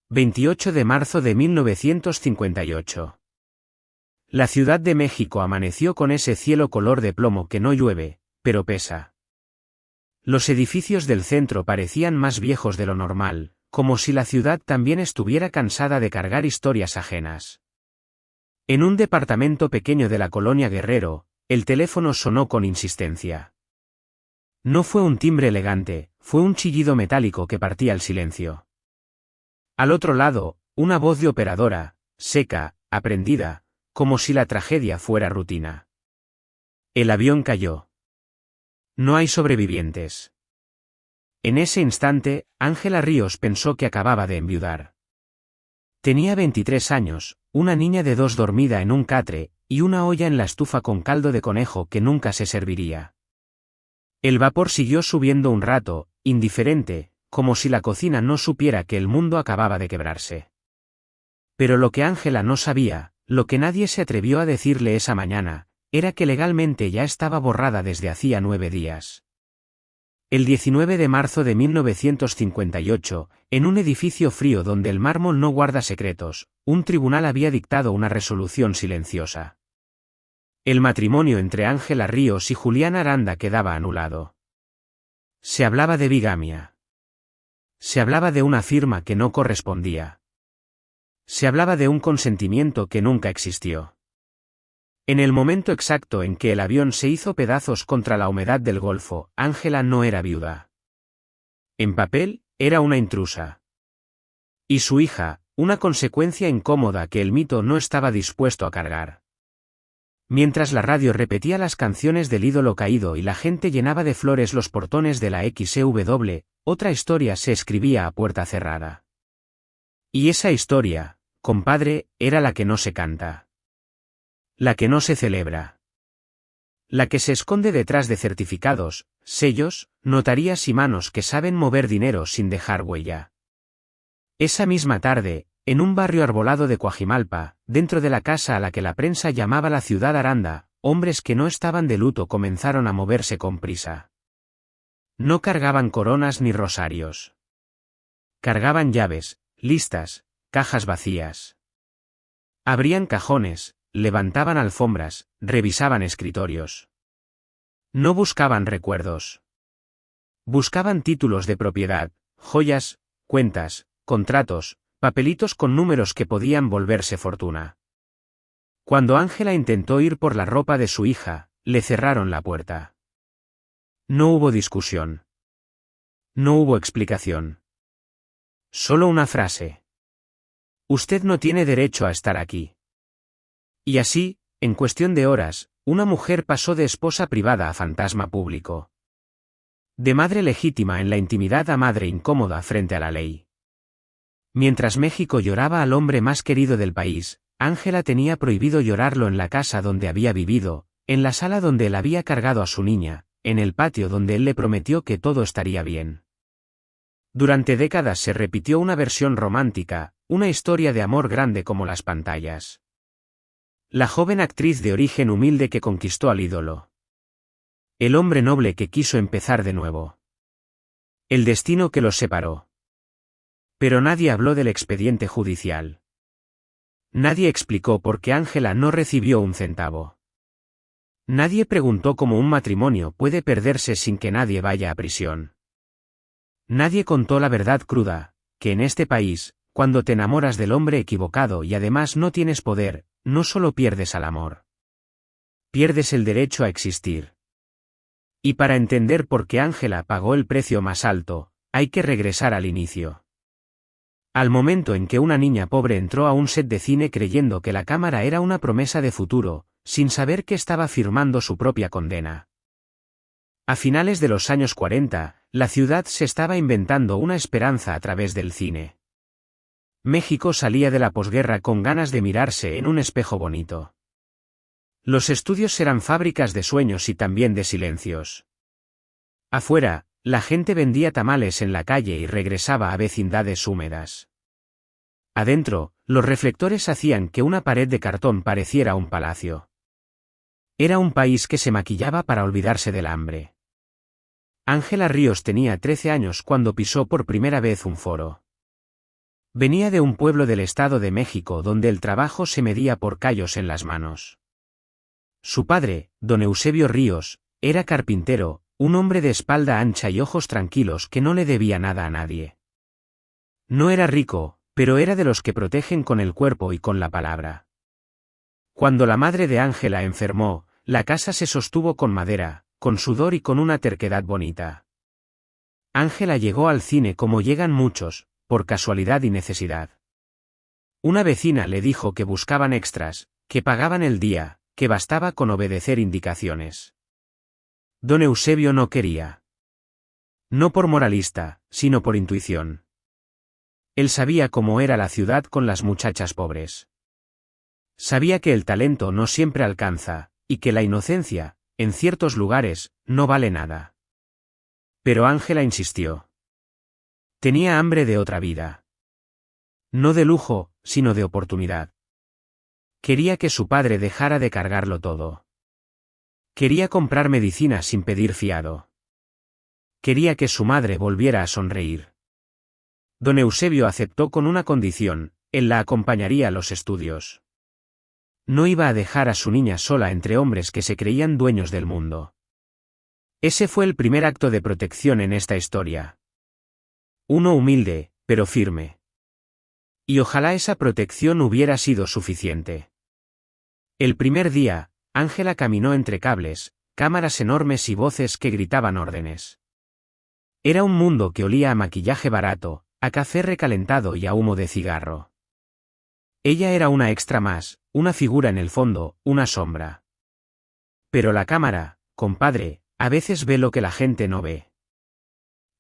28 de marzo de 1958. La Ciudad de México amaneció con ese cielo color de plomo que no llueve, pero pesa. Los edificios del centro parecían más viejos de lo normal, como si la ciudad también estuviera cansada de cargar historias ajenas. En un departamento pequeño de la colonia Guerrero, el teléfono sonó con insistencia. No fue un timbre elegante, fue un chillido metálico que partía el silencio. Al otro lado, una voz de operadora, seca, aprendida, como si la tragedia fuera rutina. El avión cayó. No hay sobrevivientes. En ese instante, Ángela Ríos pensó que acababa de enviudar. Tenía 23 años, una niña de 2 dormida en un catre, y una olla en la estufa con caldo de conejo que nunca se serviría. El vapor siguió subiendo un rato, indiferente, como si la cocina no supiera que el mundo acababa de quebrarse. Pero lo que Ángela no sabía, lo que nadie se atrevió a decirle esa mañana, era que legalmente ya estaba borrada desde hacía 9 días. El 19 de marzo de 1958, en un edificio frío donde el mármol no guarda secretos, un tribunal había dictado una resolución silenciosa. El matrimonio entre Ángela Ríos y Julián Aranda quedaba anulado. Se hablaba de bigamia. Se hablaba de una firma que no correspondía. Se hablaba de un consentimiento que nunca existió. En el momento exacto en que el avión se hizo pedazos contra la humedad del Golfo, Ángela no era viuda. En papel, era una intrusa. Y su hija, una consecuencia incómoda que el mito no estaba dispuesto a cargar. Mientras la radio repetía las canciones del ídolo caído y la gente llenaba de flores los portones de la XEW, otra historia se escribía a puerta cerrada. Y esa historia, compadre, era la que no se canta. La que no se celebra. La que se esconde detrás de certificados, sellos, notarías y manos que saben mover dinero sin dejar huella. Esa misma tarde, en un barrio arbolado de Coajimalpa, dentro de la casa a la que la prensa llamaba la Ciudad Aranda, hombres que no estaban de luto comenzaron a moverse con prisa. No cargaban coronas ni rosarios. Cargaban llaves, listas, cajas vacías. Abrían cajones, levantaban alfombras, revisaban escritorios. No buscaban recuerdos. Buscaban títulos de propiedad, joyas, cuentas, contratos, papelitos con números que podían volverse fortuna. Cuando Ángela intentó ir por la ropa de su hija, le cerraron la puerta. No hubo discusión. No hubo explicación. Solo una frase. Usted no tiene derecho a estar aquí. Y así, en cuestión de horas, una mujer pasó de esposa privada a fantasma público. De madre legítima en la intimidad a madre incómoda frente a la ley. Mientras México lloraba al hombre más querido del país, Ángela tenía prohibido llorarlo en la casa donde había vivido, en la sala donde él había cargado a su niña, en el patio donde él le prometió que todo estaría bien. Durante décadas se repitió una versión romántica, una historia de amor grande como las pantallas. La joven actriz de origen humilde que conquistó al ídolo. El hombre noble que quiso empezar de nuevo. El destino que los separó. Pero nadie habló del expediente judicial. Nadie explicó por qué Ángela no recibió un centavo. Nadie preguntó cómo un matrimonio puede perderse sin que nadie vaya a prisión. Nadie contó la verdad cruda, que en este país, cuando te enamoras del hombre equivocado y además no tienes poder, no solo pierdes al amor. Pierdes el derecho a existir. Y para entender por qué Ángela pagó el precio más alto, hay que regresar al inicio. Al momento en que una niña pobre entró a un set de cine creyendo que la cámara era una promesa de futuro, sin saber que estaba firmando su propia condena. A finales de los años 40, la ciudad se estaba inventando una esperanza a través del cine. México salía de la posguerra con ganas de mirarse en un espejo bonito. Los estudios eran fábricas de sueños y también de silencios. Afuera, la gente vendía tamales en la calle y regresaba a vecindades húmedas. Adentro, los reflectores hacían que una pared de cartón pareciera un palacio. Era un país que se maquillaba para olvidarse del hambre. Ángela Ríos tenía 13 años cuando pisó por primera vez un foro. Venía de un pueblo del Estado de México donde el trabajo se medía por callos en las manos. Su padre, don Eusebio Ríos, era carpintero, un hombre de espalda ancha y ojos tranquilos que no le debía nada a nadie. No era rico, pero era de los que protegen con el cuerpo y con la palabra. Cuando la madre de Ángela enfermó, la casa se sostuvo con madera, con sudor y con una terquedad bonita. Ángela llegó al cine como llegan muchos, por casualidad y necesidad. Una vecina le dijo que buscaban extras, que pagaban el día, que bastaba con obedecer indicaciones. Don Eusebio no quería. No por moralista, sino por intuición. Él sabía cómo era la ciudad con las muchachas pobres. Sabía que el talento no siempre alcanza, y que la inocencia, en ciertos lugares, no vale nada. Pero Ángela insistió. Tenía hambre de otra vida. No de lujo, sino de oportunidad. Quería que su padre dejara de cargarlo todo. Quería comprar medicina sin pedir fiado. Quería que su madre volviera a sonreír. Don Eusebio aceptó con una condición: él la acompañaría a los estudios. No iba a dejar a su niña sola entre hombres que se creían dueños del mundo. Ese fue el primer acto de protección en esta historia. Uno humilde, pero firme. Y ojalá esa protección hubiera sido suficiente. El primer día, Ángela caminó entre cables, cámaras enormes y voces que gritaban órdenes. Era un mundo que olía a maquillaje barato, a café recalentado y a humo de cigarro. Ella era una extra más, una figura en el fondo, una sombra. Pero la cámara, compadre, a veces ve lo que la gente no ve.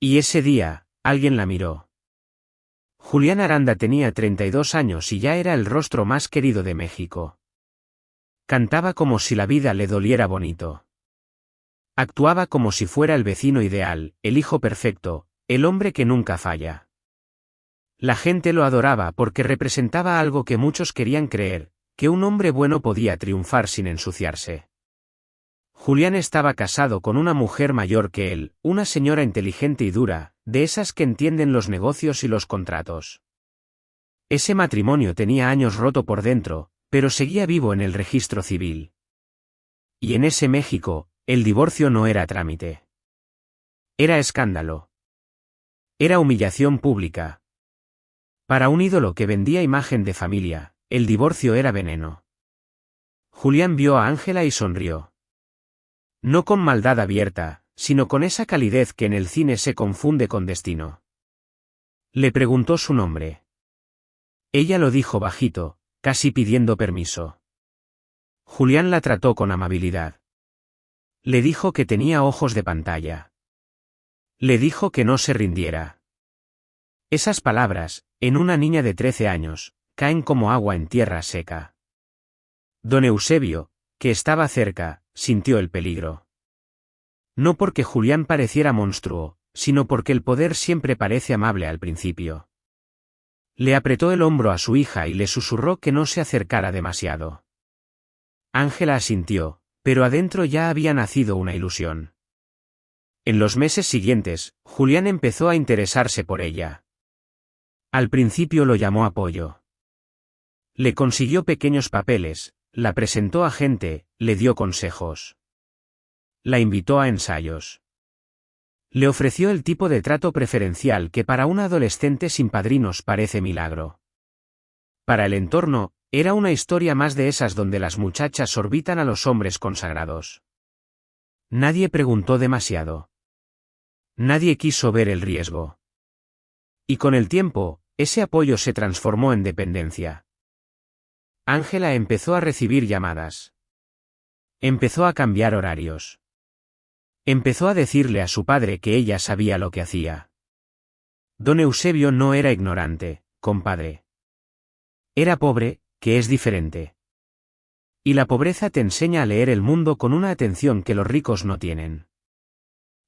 Y ese día, alguien la miró. Julián Aranda tenía 32 años y ya era el rostro más querido de México. Cantaba como si la vida le doliera bonito. Actuaba como si fuera el vecino ideal, el hijo perfecto, el hombre que nunca falla. La gente lo adoraba porque representaba algo que muchos querían creer, que un hombre bueno podía triunfar sin ensuciarse. Julián estaba casado con una mujer mayor que él, una señora inteligente y dura, de esas que entienden los negocios y los contratos. Ese matrimonio tenía años roto por dentro, pero seguía vivo en el registro civil. Y en ese México, el divorcio no era trámite. Era escándalo. Era humillación pública. Para un ídolo que vendía imagen de familia, el divorcio era veneno. Julián vio a Ángela y sonrió. No con maldad abierta, sino con esa calidez que en el cine se confunde con destino. Le preguntó su nombre. Ella lo dijo bajito, casi pidiendo permiso. Julián la trató con amabilidad. Le dijo que tenía ojos de pantalla. Le dijo que no se rindiera. Esas palabras, en una niña de 13 años, caen como agua en tierra seca. Don Eusebio, que estaba cerca, sintió el peligro. No porque Julián pareciera monstruo, sino porque el poder siempre parece amable al principio. Le apretó el hombro a su hija y le susurró que no se acercara demasiado. Ángela asintió, pero adentro ya había nacido una ilusión. En los meses siguientes, Julián empezó a interesarse por ella. Al principio lo llamó apoyo. Le consiguió pequeños papeles, la presentó a gente, le dio consejos. La invitó a ensayos. Le ofreció el tipo de trato preferencial que para un adolescente sin padrinos parece milagro. Para el entorno, era una historia más de esas donde las muchachas orbitan a los hombres consagrados. Nadie preguntó demasiado. Nadie quiso ver el riesgo. Y con el tiempo, ese apoyo se transformó en dependencia. Ángela empezó a recibir llamadas. Empezó a cambiar horarios. Empezó a decirle a su padre que ella sabía lo que hacía. Don Eusebio no era ignorante, compadre. Era pobre, que es diferente. Y la pobreza te enseña a leer el mundo con una atención que los ricos no tienen.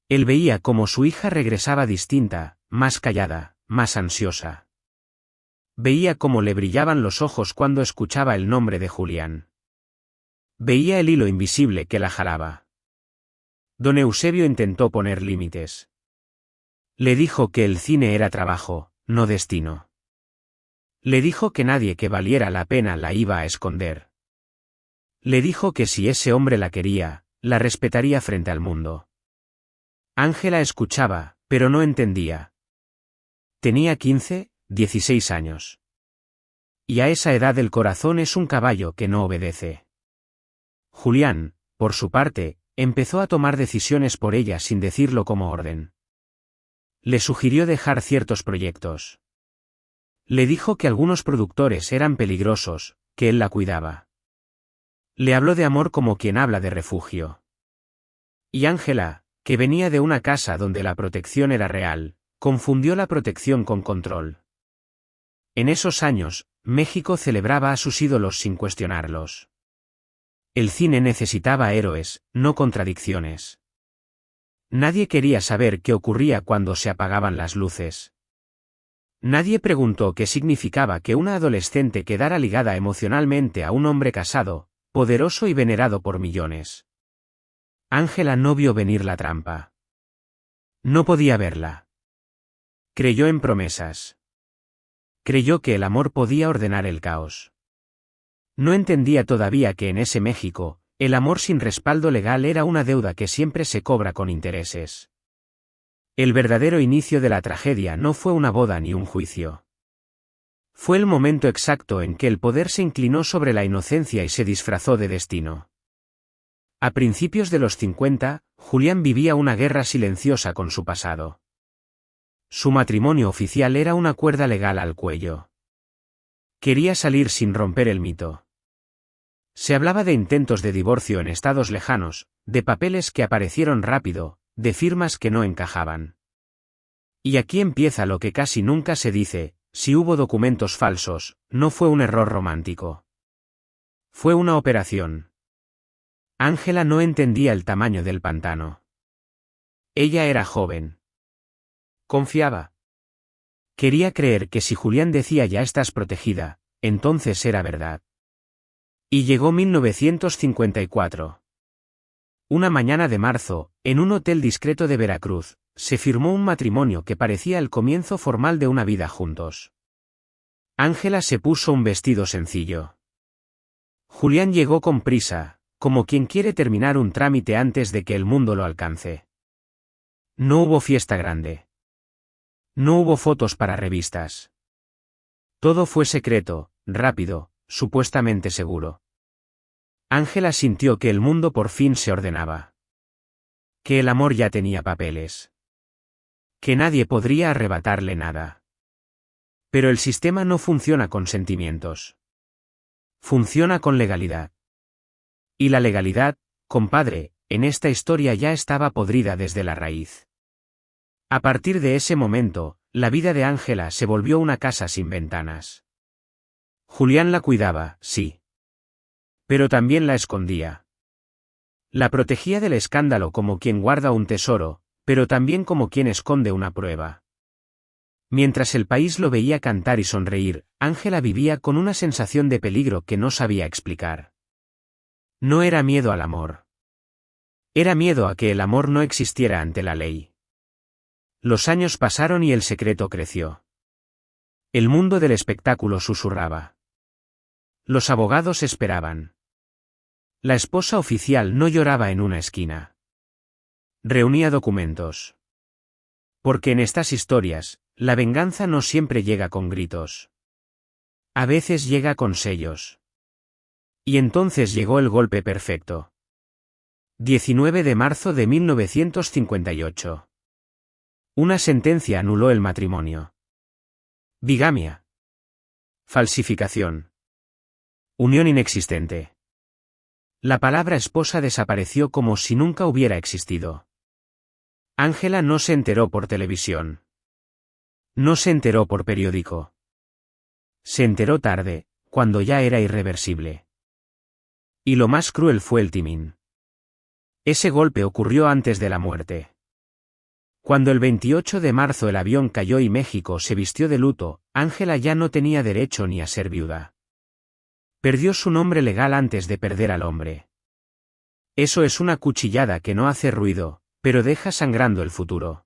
Él veía cómo su hija regresaba distinta, más callada, más ansiosa. Veía cómo le brillaban los ojos cuando escuchaba el nombre de Julián. Veía el hilo invisible que la jalaba. Don Eusebio intentó poner límites. Le dijo que el cine era trabajo, no destino. Le dijo que nadie que valiera la pena la iba a esconder. Le dijo que si ese hombre la quería, la respetaría frente al mundo. Ángela escuchaba, pero no entendía. Tenía 15, 16 años. Y a esa edad el corazón es un caballo que no obedece. Julián, por su parte, empezó a tomar decisiones por ella sin decirlo como orden. Le sugirió dejar ciertos proyectos. Le dijo que algunos productores eran peligrosos, que él la cuidaba. Le habló de amor como quien habla de refugio. Y Ángela, que venía de una casa donde la protección era real, confundió la protección con control. En esos años, México celebraba a sus ídolos sin cuestionarlos. El cine necesitaba héroes, no contradicciones. Nadie quería saber qué ocurría cuando se apagaban las luces. Nadie preguntó qué significaba que una adolescente quedara ligada emocionalmente a un hombre casado, poderoso y venerado por millones. Ángela no vio venir la trampa. No podía verla. Creyó en promesas. Creyó que el amor podía ordenar el caos. No entendía todavía que en ese México, el amor sin respaldo legal era una deuda que siempre se cobra con intereses. El verdadero inicio de la tragedia no fue una boda ni un juicio. Fue el momento exacto en que el poder se inclinó sobre la inocencia y se disfrazó de destino. A principios de los 50, Julián vivía una guerra silenciosa con su pasado. Su matrimonio oficial era una cuerda legal al cuello. Quería salir sin romper el mito. Se hablaba de intentos de divorcio en estados lejanos, de papeles que aparecieron rápido, de firmas que no encajaban. Y aquí empieza lo que casi nunca se dice: si hubo documentos falsos, no fue un error romántico. Fue una operación. Ángela no entendía el tamaño del pantano. Ella era joven. Confiaba. Quería creer que si Julián decía ya estás protegida, entonces era verdad. Y llegó 1954. Una mañana de marzo, en un hotel discreto de Veracruz, se firmó un matrimonio que parecía el comienzo formal de una vida juntos. Ángela se puso un vestido sencillo. Julián llegó con prisa, como quien quiere terminar un trámite antes de que el mundo lo alcance. No hubo fiesta grande. No hubo fotos para revistas. Todo fue secreto, rápido, supuestamente seguro. Ángela sintió que el mundo por fin se ordenaba. Que el amor ya tenía papeles. Que nadie podría arrebatarle nada. Pero el sistema no funciona con sentimientos. Funciona con legalidad. Y la legalidad, compadre, en esta historia ya estaba podrida desde la raíz. A partir de ese momento, la vida de Ángela se volvió una casa sin ventanas. Julián la cuidaba, sí. Pero también la escondía. La protegía del escándalo como quien guarda un tesoro, pero también como quien esconde una prueba. Mientras el país lo veía cantar y sonreír, Ángela vivía con una sensación de peligro que no sabía explicar. No era miedo al amor. Era miedo a que el amor no existiera ante la ley. Los años pasaron y el secreto creció. El mundo del espectáculo susurraba. Los abogados esperaban. La esposa oficial no lloraba en una esquina. Reunía documentos. Porque en estas historias, la venganza no siempre llega con gritos. A veces llega con sellos. Y entonces llegó el golpe perfecto. 19 de marzo de 1958. Una sentencia anuló el matrimonio. Bigamia. Falsificación. Unión inexistente. La palabra esposa desapareció como si nunca hubiera existido. Ángela no se enteró por televisión. No se enteró por periódico. Se enteró tarde, cuando ya era irreversible. Y lo más cruel fue el timing. Ese golpe ocurrió antes de la muerte. Cuando el 28 de marzo el avión cayó y México se vistió de luto, Ángela ya no tenía derecho ni a ser viuda. Perdió su nombre legal antes de perder al hombre. Eso es una cuchillada que no hace ruido, pero deja sangrando el futuro.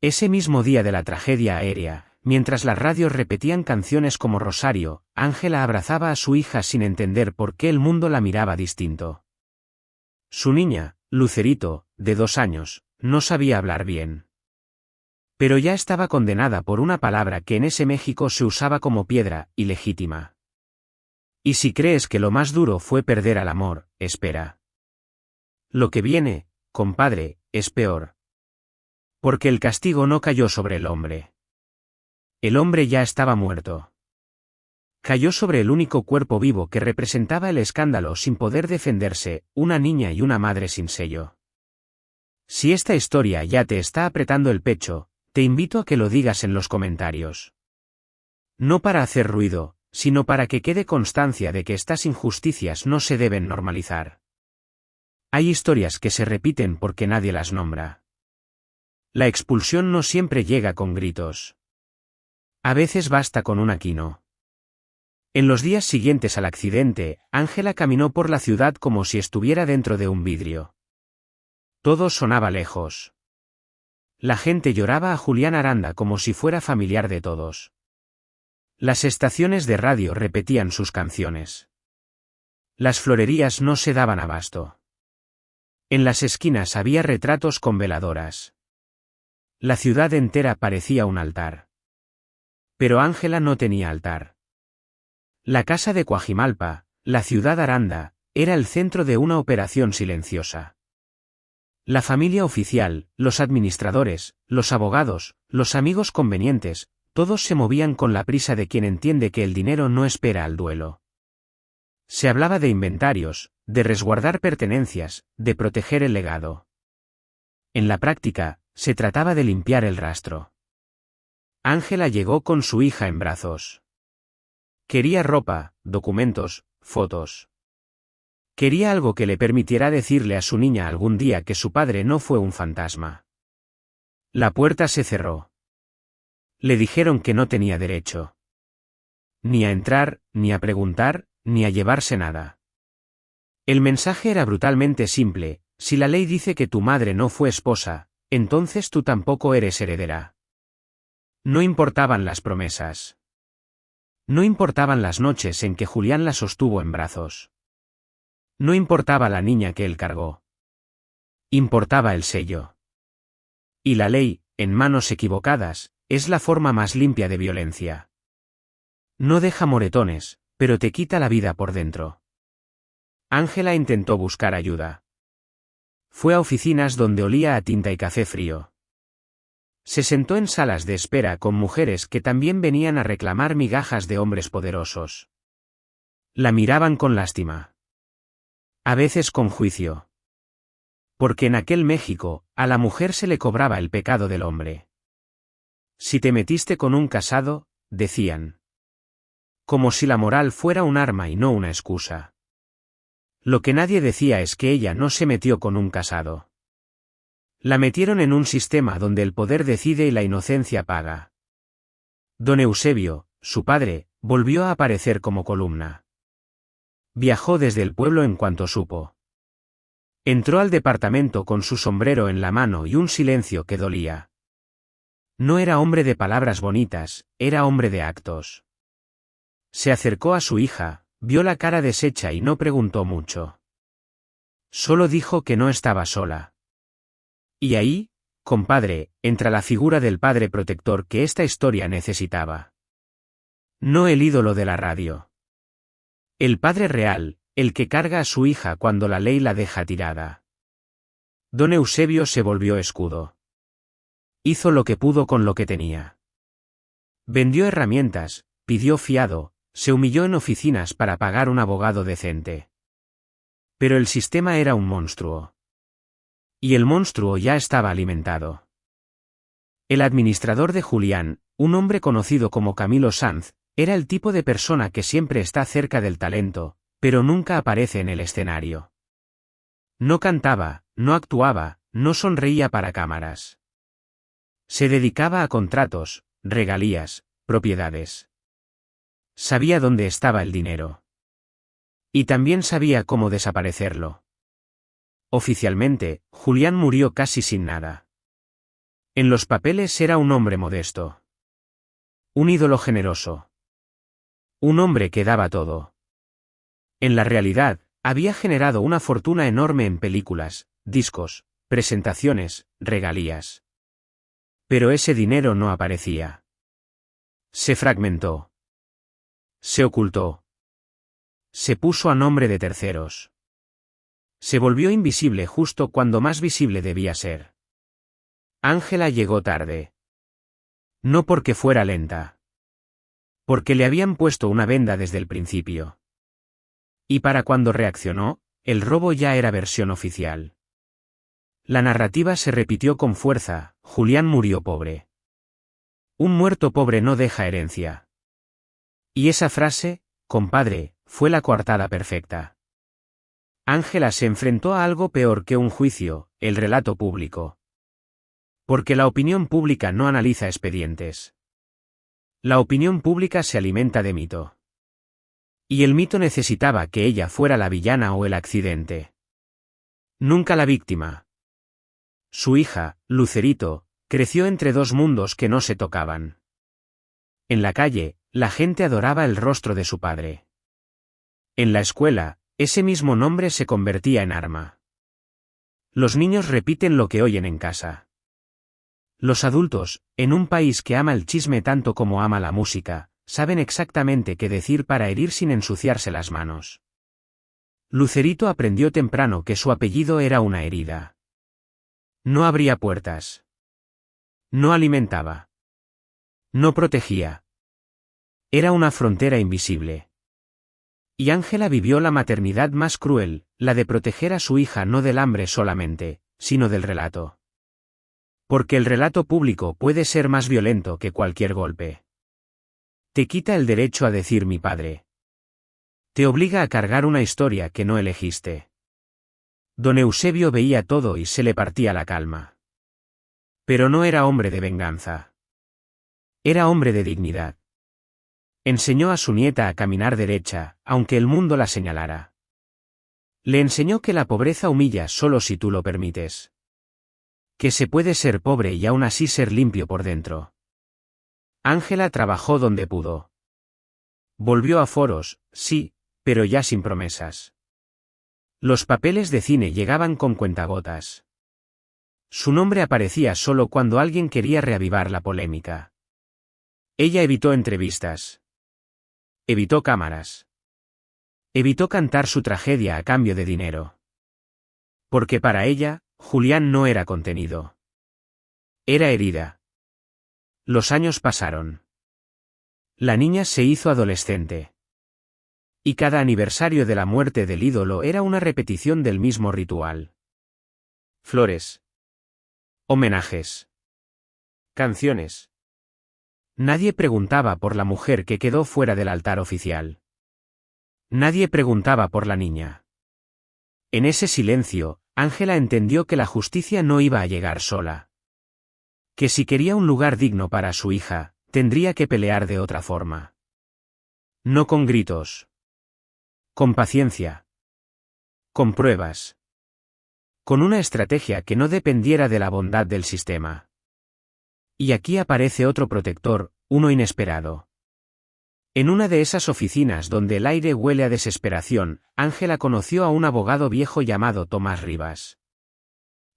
Ese mismo día de la tragedia aérea, Mientras las radios repetían canciones como Rosario, Ángela abrazaba a su hija sin entender por qué el mundo la miraba distinto. Su niña, Lucerito, de 2 años, no sabía hablar bien. Pero ya estaba condenada por una palabra que en ese México se usaba como piedra, ilegítima. Y si crees que lo más duro fue perder al amor, espera. Lo que viene, compadre, es peor. Porque el castigo no cayó sobre el hombre. El hombre ya estaba muerto. Cayó sobre el único cuerpo vivo que representaba el escándalo sin poder defenderse, una niña y una madre sin sello. Si esta historia ya te está apretando el pecho, te invito a que lo digas en los comentarios. No para hacer ruido, sino para que quede constancia de que estas injusticias no se deben normalizar. Hay historias que se repiten porque nadie las nombra. La expulsión no siempre llega con gritos. A veces basta con un quino. En los días siguientes al accidente, Ángela caminó por la ciudad como si estuviera dentro de un vidrio. Todo sonaba lejos. La gente lloraba a Julián Aranda como si fuera familiar de todos. Las estaciones de radio repetían sus canciones. Las florerías no se daban abasto. En las esquinas había retratos con veladoras. La ciudad entera parecía un altar. Pero Ángela no tenía altar. La casa de Coajimalpa, la ciudad Aranda, era el centro de una operación silenciosa. La familia oficial, los administradores, los abogados, los amigos convenientes, todos se movían con la prisa de quien entiende que el dinero no espera al duelo. Se hablaba de inventarios, de resguardar pertenencias, de proteger el legado. En la práctica, se trataba de limpiar el rastro. Ángela llegó con su hija en brazos. Quería ropa, documentos, fotos. Quería algo que le permitiera decirle a su niña algún día que su padre no fue un fantasma. La puerta se cerró. Le dijeron que no tenía derecho. Ni a entrar, ni a preguntar, ni a llevarse nada. El mensaje era brutalmente simple: si la ley dice que tu madre no fue esposa, entonces tú tampoco eres heredera. No importaban las promesas. No importaban las noches en que Julián la sostuvo en brazos. No importaba la niña que él cargó. Importaba el sello. Y la ley, en manos equivocadas, es la forma más limpia de violencia. No deja moretones, pero te quita la vida por dentro. Ángela intentó buscar ayuda. Fue a oficinas donde olía a tinta y café frío. Se sentó en salas de espera con mujeres que también venían a reclamar migajas de hombres poderosos. La miraban con lástima. A veces con juicio. Porque en aquel México, a la mujer se le cobraba el pecado del hombre. Si te metiste con un casado, decían. Como si la moral fuera un arma y no una excusa. Lo que nadie decía es que ella no se metió con un casado. La metieron en un sistema donde el poder decide y la inocencia paga. Don Eusebio, su padre, volvió a aparecer como columna. Viajó desde el pueblo en cuanto supo. Entró al departamento con su sombrero en la mano y un silencio que dolía. No era hombre de palabras bonitas, era hombre de actos. Se acercó a su hija, vio la cara deshecha y no preguntó mucho. Solo dijo que no estaba sola. Y ahí, compadre, entra la figura del padre protector que esta historia necesitaba. No el ídolo de la radio. El padre real, el que carga a su hija cuando la ley la deja tirada. Don Eusebio se volvió escudo. Hizo lo que pudo con lo que tenía. Vendió herramientas, pidió fiado, se humilló en oficinas para pagar un abogado decente. Pero el sistema era un monstruo. Y el monstruo ya estaba alimentado. El administrador de Julián, un hombre conocido como Camilo Sanz, era el tipo de persona que siempre está cerca del talento, pero nunca aparece en el escenario. No cantaba, no actuaba, no sonreía para cámaras. Se dedicaba a contratos, regalías, propiedades. Sabía dónde estaba el dinero. Y también sabía cómo desaparecerlo. Oficialmente, Julián murió casi sin nada. En los papeles era un hombre modesto. Un ídolo generoso. Un hombre que daba todo. En la realidad, había generado una fortuna enorme en películas, discos, presentaciones, regalías. Pero ese dinero no aparecía. Se fragmentó. Se ocultó. Se puso a nombre de terceros. Se volvió invisible justo cuando más visible debía ser. Ángela llegó tarde. No porque fuera lenta. Porque le habían puesto una venda desde el principio. Y para cuando reaccionó, el robo ya era versión oficial. La narrativa se repitió con fuerza: Julián murió pobre. Un muerto pobre no deja herencia. Y esa frase, compadre, fue la coartada perfecta. Ángela se enfrentó a algo peor que un juicio: el relato público. Porque la opinión pública no analiza expedientes. La opinión pública se alimenta de mito. Y el mito necesitaba que ella fuera la villana o el accidente. Nunca la víctima. Su hija, Lucerito, creció entre dos mundos que no se tocaban. En la calle, la gente adoraba el rostro de su padre. En la escuela, ese mismo nombre se convertía en arma. Los niños repiten lo que oyen en casa. Los adultos, en un país que ama el chisme tanto como ama la música, saben exactamente qué decir para herir sin ensuciarse las manos. Lucerito aprendió temprano que su apellido era una herida. No abría puertas. No alimentaba. No protegía. Era una frontera invisible. Y Ángela vivió la maternidad más cruel, la de proteger a su hija no del hambre solamente, sino del relato. Porque el relato público puede ser más violento que cualquier golpe. Te quita el derecho a decir mi padre. Te obliga a cargar una historia que no elegiste. Don Eusebio veía todo y se le partía la calma. Pero no era hombre de venganza. Era hombre de dignidad. Enseñó a su nieta a caminar derecha, aunque el mundo la señalara. Le enseñó que la pobreza humilla solo si tú lo permites. Que se puede ser pobre y aún así ser limpio por dentro. Ángela trabajó donde pudo. Volvió a foros, sí, pero ya sin promesas. Los papeles de cine llegaban con cuentagotas. Su nombre aparecía solo cuando alguien quería reavivar la polémica. Ella evitó entrevistas. Evitó cámaras. Evitó cantar su tragedia a cambio de dinero. Porque para ella, Julián no era contenido. Era herida. Los años pasaron. La niña se hizo adolescente. Y cada aniversario de la muerte del ídolo era una repetición del mismo ritual. Flores. Homenajes. Canciones. Nadie preguntaba por la mujer que quedó fuera del altar oficial. Nadie preguntaba por la niña. En ese silencio, Ángela entendió que la justicia no iba a llegar sola. Que si quería un lugar digno para su hija, tendría que pelear de otra forma. No con gritos. Con paciencia. Con pruebas. Con una estrategia que no dependiera de la bondad del sistema. Y aquí aparece otro protector, uno inesperado. En una de esas oficinas donde el aire huele a desesperación, Ángela conoció a un abogado viejo llamado Tomás Rivas.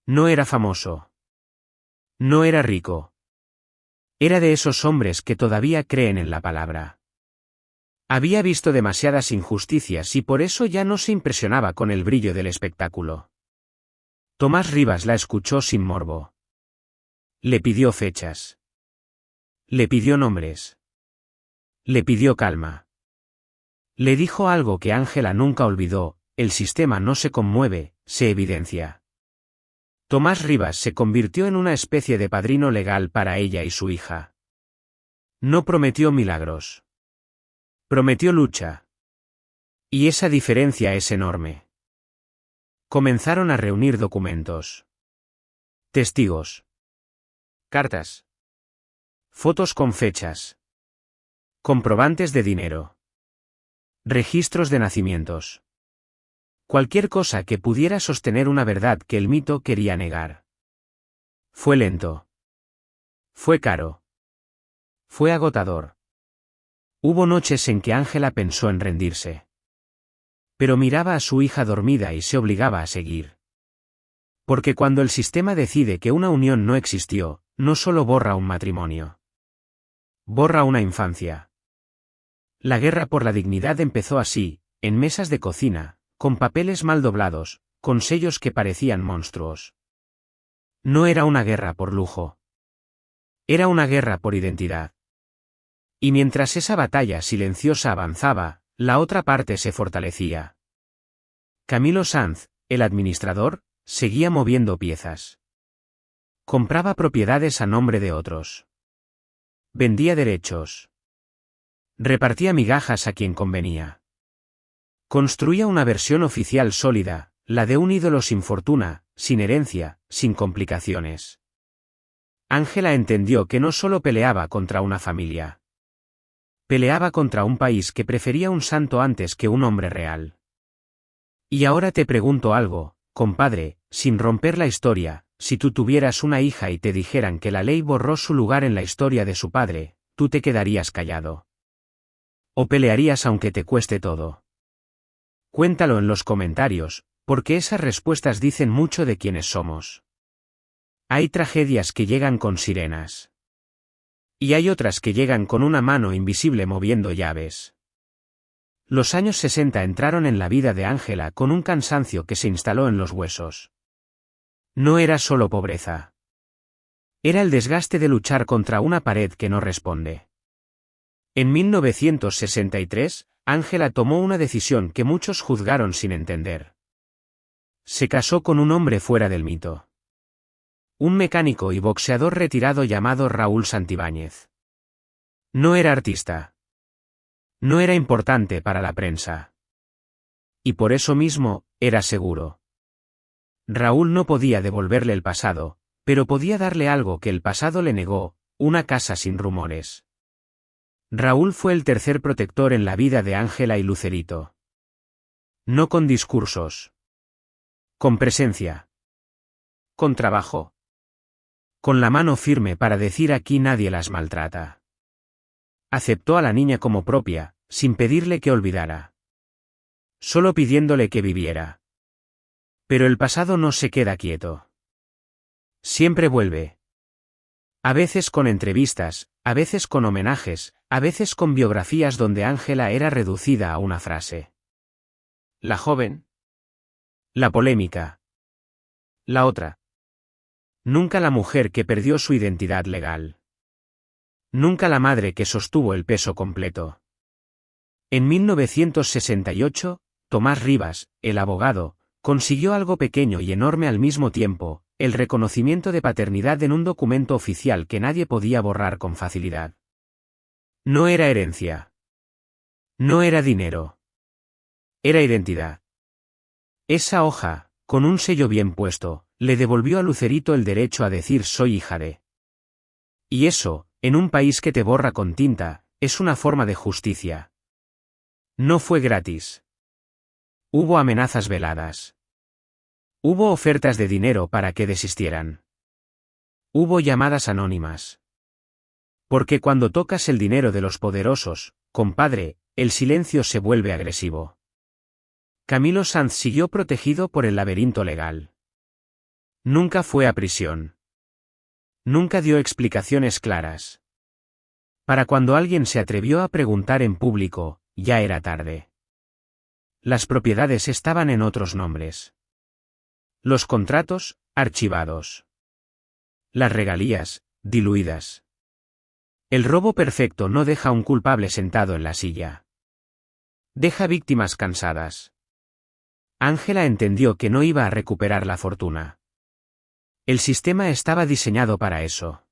No era famoso. No era rico. Era de esos hombres que todavía creen en la palabra. Había visto demasiadas injusticias y por eso ya no se impresionaba con el brillo del espectáculo. Tomás Rivas la escuchó sin morbo. Le pidió fechas. Le pidió nombres. Le pidió calma. Le dijo algo que Ángela nunca olvidó: el sistema no se conmueve, se evidencia. Tomás Rivas se convirtió en una especie de padrino legal para ella y su hija. No prometió milagros. Prometió lucha. Y esa diferencia es enorme. Comenzaron a reunir documentos. Testigos. Cartas. Fotos con fechas. Comprobantes de dinero. Registros de nacimientos. Cualquier cosa que pudiera sostener una verdad que el mito quería negar. Fue lento. Fue caro. Fue agotador. Hubo noches en que Ángela pensó en rendirse. Pero miraba a su hija dormida y se obligaba a seguir. Porque cuando el sistema decide que una unión no existió, no solo borra un matrimonio. Borra una infancia. La guerra por la dignidad empezó así, en mesas de cocina, con papeles mal doblados, con sellos que parecían monstruos. No era una guerra por lujo. Era una guerra por identidad. Y mientras esa batalla silenciosa avanzaba, la otra parte se fortalecía. Camilo Sanz, el administrador, seguía moviendo piezas. Compraba propiedades a nombre de otros. Vendía derechos. Repartía migajas a quien convenía. Construía una versión oficial sólida, la de un ídolo sin fortuna, sin herencia, sin complicaciones. Ángela entendió que no solo peleaba contra una familia. Peleaba contra un país que prefería un santo antes que un hombre real. Y ahora te pregunto algo, compadre, sin romper la historia, si tú tuvieras una hija y te dijeran que la ley borró su lugar en la historia de su padre, ¿tú te quedarías callado? ¿O pelearías aunque te cueste todo? Cuéntalo en los comentarios, porque esas respuestas dicen mucho de quiénes somos. Hay tragedias que llegan con sirenas. Y hay otras que llegan con una mano invisible moviendo llaves. Los años 60 entraron en la vida de Ángela con un cansancio que se instaló en los huesos. No era solo pobreza. Era el desgaste de luchar contra una pared que no responde. En 1963, Ángela tomó una decisión que muchos juzgaron sin entender. Se casó con un hombre fuera del mito. Un mecánico y boxeador retirado llamado Raúl Santibáñez. No era artista. No era importante para la prensa. Y por eso mismo, era seguro. Raúl no podía devolverle el pasado, pero podía darle algo que el pasado le negó, una casa sin rumores. Raúl fue el tercer protector en la vida de Ángela y Lucerito. No con discursos. Con presencia. Con trabajo. Con la mano firme para decir aquí nadie las maltrata. Aceptó a la niña como propia, sin pedirle que olvidara. Solo pidiéndole que viviera. Pero el pasado no se queda quieto. Siempre vuelve. A veces con entrevistas, a veces con homenajes, a veces con biografías donde Ángela era reducida a una frase. La joven. La polémica. La otra. Nunca la mujer que perdió su identidad legal. Nunca la madre que sostuvo el peso completo. En 1968, Tomás Rivas, el abogado, consiguió algo pequeño y enorme al mismo tiempo, el reconocimiento de paternidad en un documento oficial que nadie podía borrar con facilidad. No era herencia. No era dinero. Era identidad. Esa hoja, con un sello bien puesto, le devolvió a Lucerito el derecho a decir soy hija de. Y eso, en un país que te borra con tinta, es una forma de justicia. No fue gratis. Hubo amenazas veladas. Hubo ofertas de dinero para que desistieran. Hubo llamadas anónimas. Porque cuando tocas el dinero de los poderosos, compadre, el silencio se vuelve agresivo. Camilo Sanz siguió protegido por el laberinto legal. Nunca fue a prisión. Nunca dio explicaciones claras. Para cuando alguien se atrevió a preguntar en público, ya era tarde. Las propiedades estaban en otros nombres. Los contratos, archivados. Las regalías, diluidas. El robo perfecto no deja un culpable sentado en la silla. Deja víctimas cansadas. Ángela entendió que no iba a recuperar la fortuna. El sistema estaba diseñado para eso.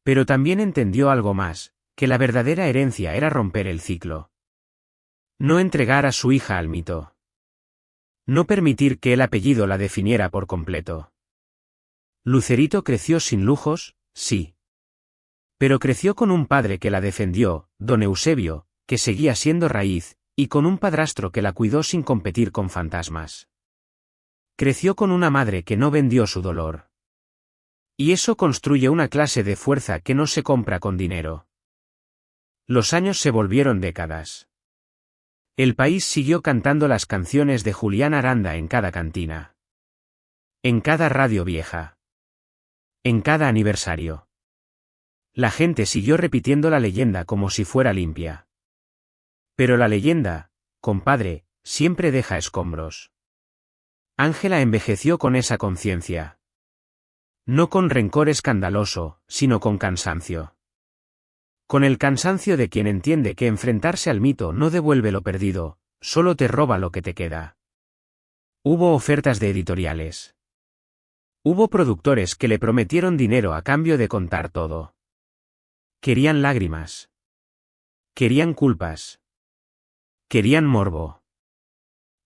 Pero también entendió algo más, que la verdadera herencia era romper el ciclo. No entregar a su hija al mito. No permitir que el apellido la definiera por completo. Lucerito creció sin lujos, sí. Pero creció con un padre que la defendió, don Eusebio, que seguía siendo raíz, y con un padrastro que la cuidó sin competir con fantasmas. Creció con una madre que no vendió su dolor. Y eso construye una clase de fuerza que no se compra con dinero. Los años se volvieron décadas. El país siguió cantando las canciones de Julián Aranda en cada cantina. En cada radio vieja. En cada aniversario. La gente siguió repitiendo la leyenda como si fuera limpia. Pero la leyenda, compadre, siempre deja escombros. Ángela envejeció con esa conciencia. No con rencor escandaloso, sino con cansancio. Con el cansancio de quien entiende que enfrentarse al mito no devuelve lo perdido, solo te roba lo que te queda. Hubo ofertas de editoriales. Hubo productores que le prometieron dinero a cambio de contar todo. Querían lágrimas. Querían culpas. Querían morbo.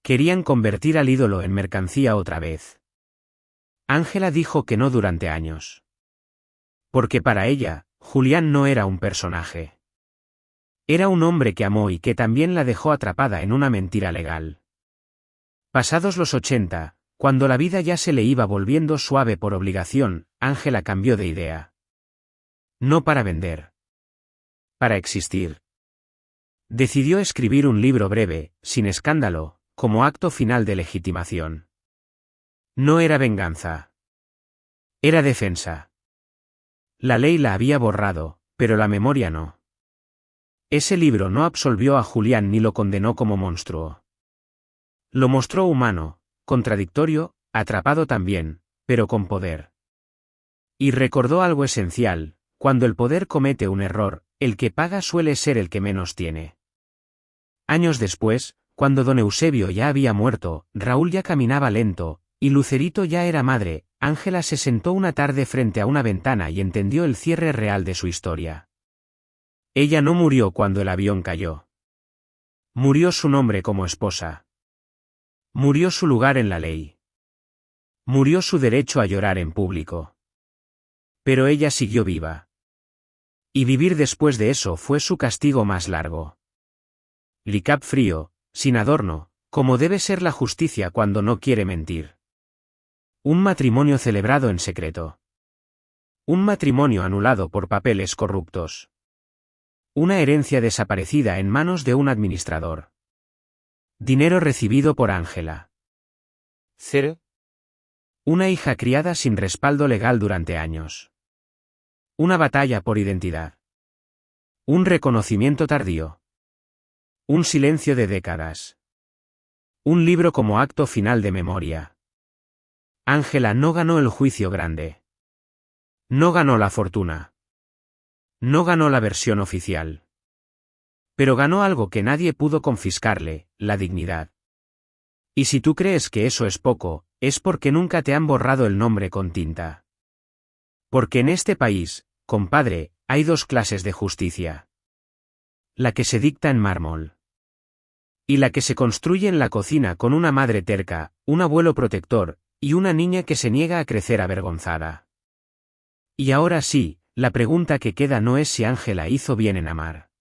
Querían convertir al ídolo en mercancía otra vez. Ángela dijo que no durante años. Porque para ella, Julián no era un personaje. Era un hombre que amó y que también la dejó atrapada en una mentira legal. Pasados los 80, cuando la vida ya se le iba volviendo suave por obligación, Ángela cambió de idea. No para vender. Para existir. Decidió escribir un libro breve, sin escándalo, como acto final de legitimación. No era venganza. Era defensa. La ley la había borrado, pero la memoria no. Ese libro no absolvió a Julián ni lo condenó como monstruo. Lo mostró humano, contradictorio, atrapado también, pero con poder. Y recordó algo esencial: cuando el poder comete un error, el que paga suele ser el que menos tiene. Años después, cuando don Eusebio ya había muerto, Raúl ya caminaba lento, y Lucerito ya era madre, Ángela se sentó una tarde frente a una ventana y entendió el cierre real de su historia. Ella no murió cuando el avión cayó. Murió su nombre como esposa. Murió su lugar en la ley. Murió su derecho a llorar en público. Pero ella siguió viva. Y vivir después de eso fue su castigo más largo. Licap frío, sin adorno, como debe ser la justicia cuando no quiere mentir. Un matrimonio celebrado en secreto. Un matrimonio anulado por papeles corruptos. Una herencia desaparecida en manos de un administrador. Dinero recibido por Ángela. 0. Una hija criada sin respaldo legal durante años. Una batalla por identidad. Un reconocimiento tardío. Un silencio de décadas. Un libro como acto final de memoria. Ángela no ganó el juicio grande. No ganó la fortuna. No ganó la versión oficial. Pero ganó algo que nadie pudo confiscarle: la dignidad. Y si tú crees que eso es poco, es porque nunca te han borrado el nombre con tinta. Porque en este país, compadre, hay dos clases de justicia. La que se dicta en mármol. Y la que se construye en la cocina con una madre terca, un abuelo protector, y una niña que se niega a crecer avergonzada. Y ahora sí, la pregunta que queda no es si Ángela hizo bien en amar.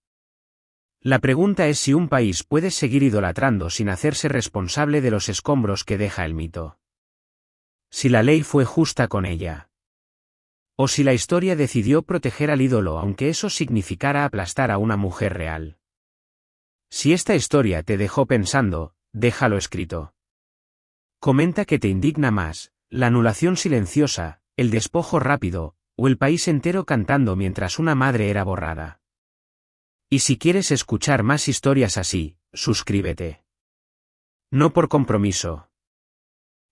La pregunta es si un país puede seguir idolatrando sin hacerse responsable de los escombros que deja el mito. Si la ley fue justa con ella. O si la historia decidió proteger al ídolo aunque eso significara aplastar a una mujer real. Si esta historia te dejó pensando, déjalo escrito. Comenta qué te indigna más: la anulación silenciosa, el despojo rápido, o el país entero cantando mientras una madre era borrada. Y si quieres escuchar más historias así, suscríbete. No por compromiso.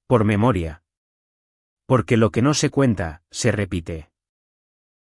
Por memoria. Porque lo que no se cuenta, se repite.